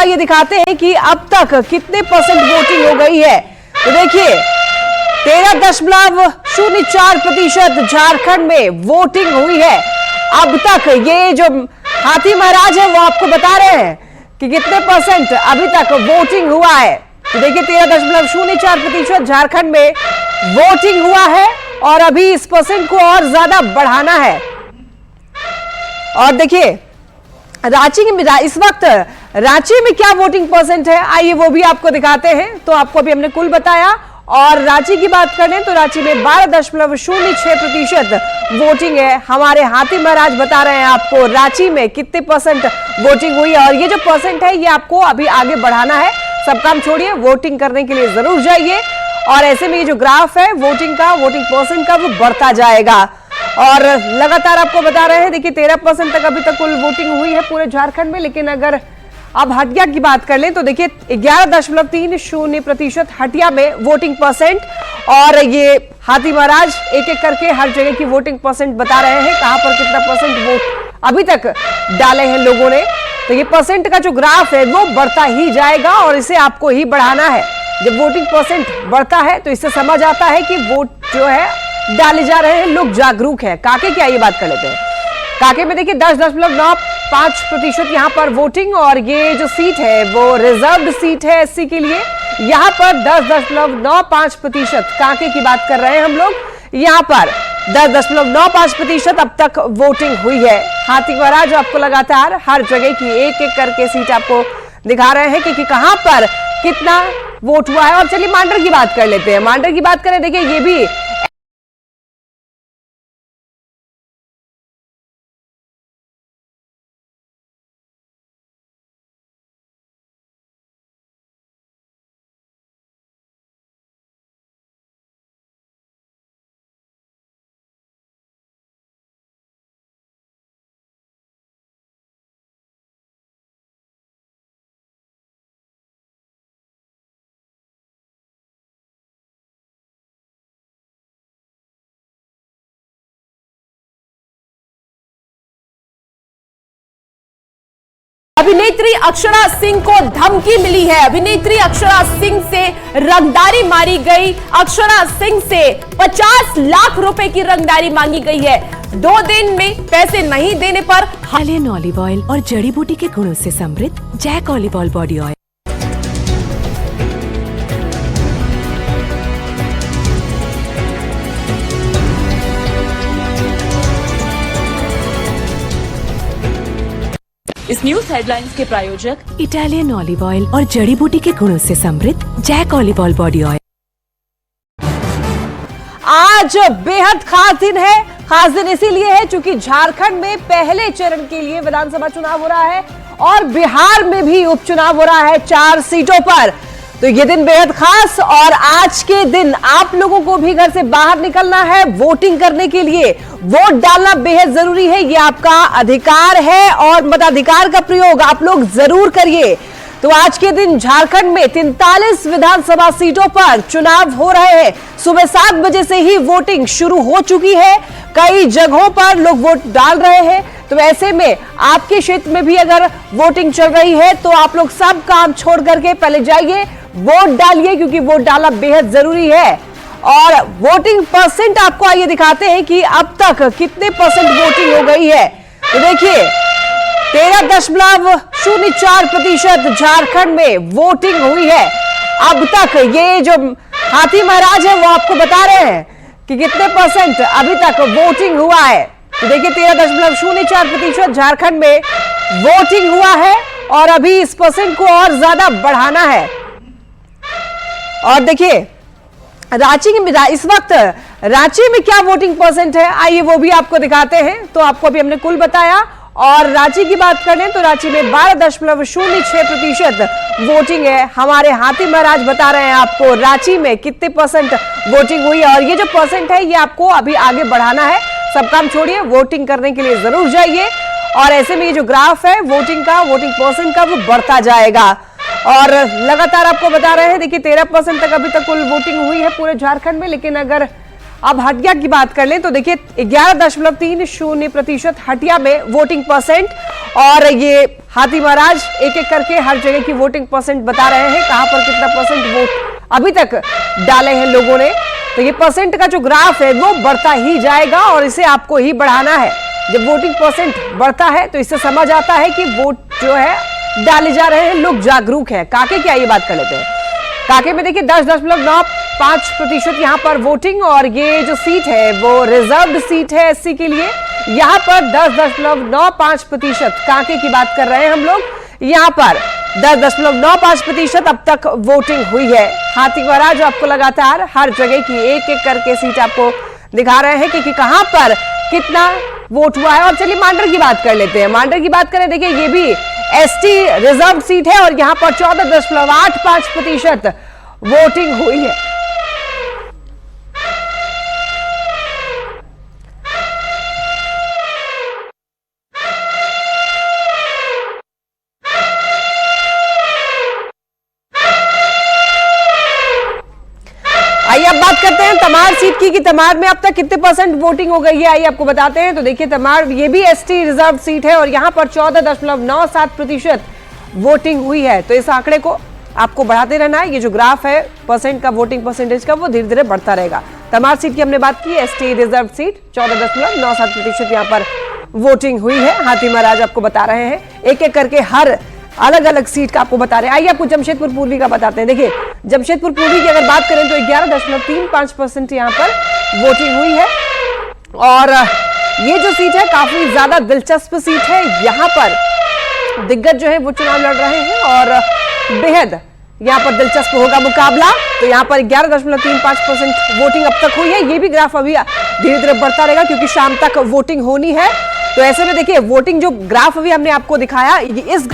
आइए दिखाते हैं कि अब तक कितने परसेंट वोटिंग हो गई है। तो देखिए 13.04% झारखंड में वोटिंग हुई है अब तक। ये जो हाथी महाराज है वो आपको बता रहे हैं कि कितने परसेंट अभी तक वोटिंग हुआ है। तो देखिए 13.04% झारखंड में वोटिंग हुआ है और अभी इस परसेंट को और ज्यादा बढ़ाना है। और देखिए रांची में इस वक्त रांची में क्या वोटिंग परसेंट है, आइए वो भी आपको दिखाते हैं। तो आपको अभी हमने कुल बताया और रांची की बात करें तो रांची में 12.06% वोटिंग है। हमारे हाथी महाराज बता रहे हैं आपको रांची में कितने परसेंट वोटिंग हुई है। और ये जो परसेंट है ये आपको अभी आगे बढ़ाना है। सब काम छोड़िए, वोटिंग करने के लिए जरूर जाइए। और ऐसे में ये जो ग्राफ है वोटिंग परसेंट का वो बढ़ता जाएगा। और लगातार आपको बता रहे हैं देखिए 13% तक अभी तक कुल वोटिंग हुई है पूरे झारखंड में। लेकिन अगर अब हटिया की बात कर लें तो देखिए 11.30% हटिया में वोटिंग परसेंट। और ये हाथी महाराज एक एक करके हर जगह की वोटिंग परसेंट बता रहे हैं, कहां पर कितना परसेंट वोट अभी तक डाले हैं लोगों ने। तो ये परसेंट का जो ग्राफ है वो बढ़ता ही जाएगा और इसे आपको ही बढ़ाना है। जब वोटिंग परसेंट बढ़ता है तो इससे समझ आता है कि वोट जो है डाले जा रहे हैं, लोग जागरूक हैं। काके की आइए बात कर लेते हैं। काके में देखिए 10.95% यहां पर वोटिंग। और ये जो सीट है वो रिजर्व्ड सीट है एससी के लिए। यहां पर 10.95% काके की बात कर रहे हैं हम लोग। यहां पर 10.95% अब तक वोटिंग हुई है। हाथी महाराज आपको लगातार हर जगह की एक एक करके सीट आपको दिखा रहे हैं कि कहां पर कितना वोट हुआ है। और चलिए मांडर की बात कर लेते हैं। मांडर की बात करें देखिए ये भी अभिनेत्री अक्षरा सिंह को धमकी मिली है। अभिनेत्री अक्षरा सिंह से रंगदारी मारी गई। अक्षरा सिंह से 50 लाख रुपए की रंगदारी मांगी गई है। 2 दिन में पैसे नहीं देने पर हिमालयन ऑलिव ऑयल और जड़ी बूटी के गुणों से समृद्ध Jack olive oil body oil. इस न्यूज हेडलाइंस के प्रायोजक इटालियन ऑलिव ऑयल और जड़ी बूटी के गुणों से समृद्ध Jack olive oil body oil. आज बेहद खास दिन है। खास दिन इसीलिए है क्योंकि झारखंड में पहले चरण के लिए विधानसभा चुनाव हो रहा है और बिहार में भी उपचुनाव हो रहा है 4 सीटों पर। तो ये दिन बेहद खास। और आज के दिन आप लोगों को भी घर से बाहर निकलना है वोटिंग करने के लिए। वोट डालना बेहद जरूरी है, ये आपका अधिकार है और मताधिकार का प्रयोग आप लोग जरूर करिए। तो आज के दिन झारखंड में 43 विधानसभा सीटों पर चुनाव हो रहे हैं। सुबह 7 बजे से ही वोटिंग शुरू हो चुकी है। कई जगहों पर लोग वोट डाल रहे हैं। तो ऐसे में आपके क्षेत्र में भी अगर वोटिंग चल रही है तो आप लोग सब काम छोड़ करके पहले जाइए वोट डालिए, क्योंकि वोट डालना बेहद जरूरी है। और वोटिंग परसेंट आपको आइए दिखाते हैं कि अब तक कितने परसेंट वोटिंग हो गई है। तो देखिए 13.04% झारखंड में वोटिंग हुई है अब तक। ये जो हाथी महाराज है वो आपको बता रहे हैं कि कितने परसेंट अभी तक वोटिंग हुआ है। तो देखिए 13.04% झारखंड में वोटिंग हुआ है और अभी इस परसेंट को और ज्यादा बढ़ाना है। और देखिए रांची में इस वक्त रांची में क्या वोटिंग परसेंट है, आइए वो भी आपको दिखाते हैं। तो आपको अभी हमने कुल बताया। और रांची की बात करें तो रांची में 12.06% वोटिंग है। हमारे हाथी महाराज बता रहे हैं आपको रांची में कितने परसेंट वोटिंग हुई है। और ये जो परसेंट है ये आपको अभी आगे बढ़ाना है। सब काम छोड़िए, वोटिंग करने के लिए जरूर जाइए। और ऐसे में ये जो ग्राफ है वोटिंग परसेंट का वो बढ़ता जाएगा। और लगातार आपको बता रहे हैं देखिए 13% तक अभी तक कुल वोटिंग हुई है पूरे झारखंड में। लेकिन अगर अब हटिया की बात कर लें तो देखिए 11.30% हटिया में वोटिंग परसेंट, और ये हाथी महाराज एक एक करके हर जगह की वोटिंग परसेंट बता रहे हैं, कहां पर कितना परसेंट वोट अभी तक डाले हैं लोगों ने। तो ये परसेंट का जो ग्राफ है वो बढ़ता ही जाएगा और इसे आपको ही बढ़ाना है। जब वोटिंग परसेंट बढ़ता है तो इससे समझ आता है कि वोट जो है डाले जा रहे हैं, लोग जागरूक हैं। काके की आइए बात कर लेते हैं। काके में देखिए 10.95% यहां पर वोटिंग, और ये जो सीट है वो रिजर्व्ड सीट है एससी के लिए। यहां पर 10.95% काके की बात कर रहे हैं हम लोग। यहां पर 10.95% अब तक वोटिंग हुई है। हाथी महाराज आपको लगातार हर जगह की एक एक करके सीट आपको दिखा रहे हैं कि कहां पर कितना वोट हुआ है। और चलिए मांडर की बात कर लेते हैं। मांडर की बात करें, देखिए ये भी एसटी रिजर्व सीट है और यहां पर 14.85% वोटिंग हुई है। आइए अब बात करते हैं तमाड़ सीट की कि तमाड़ में अब तक कितने परसेंट वोटिंग हो गई है, आइए आपको बताते हैं। तो देखिए तमाड़ ये भी एसटी रिजर्व सीट है और यहां पर 14.97% वोटिंग हुई है। तो इस आंकड़े को आपको बढ़ाते रहना है। ये जो ग्राफ है परसेंट का, वोटिंग परसेंटेज का, वो धीरे धीरे बढ़ता रहेगा। तमाड़ सीट की हमने बात की, एसटी रिजर्व सीट 14.97% यहां पर वोटिंग हुई है। हाथी महाराज आपको बता रहे हैं, एक एक करके हर अलग अलग सीट का आपको बता रहे हैं। आइए आपको जमशेदपुर पूर्वी का बताते हैं। देखिए जमशेदपुर पूर्वी की अगर बात करें तो 11.35% यहां पर वोटिंग हुई है, और ये जो सीट है काफी ज्यादा दिलचस्प सीट है। यहां पर दिग्गज जो है वो चुनाव लड़ रहे हैं और बेहद यहां पर दिलचस्प होगा मुकाबला। तो यहां पर 11.35% वोटिंग अब तक हुई है। ये भी ग्राफ अभी धीरे धीरे बढ़ता रहेगा क्योंकि शाम तक वोटिंग होनी है। तो ऐसे में देखिए वोटिंग जो ग्राफ अभी हमने आपको दिखाया, इस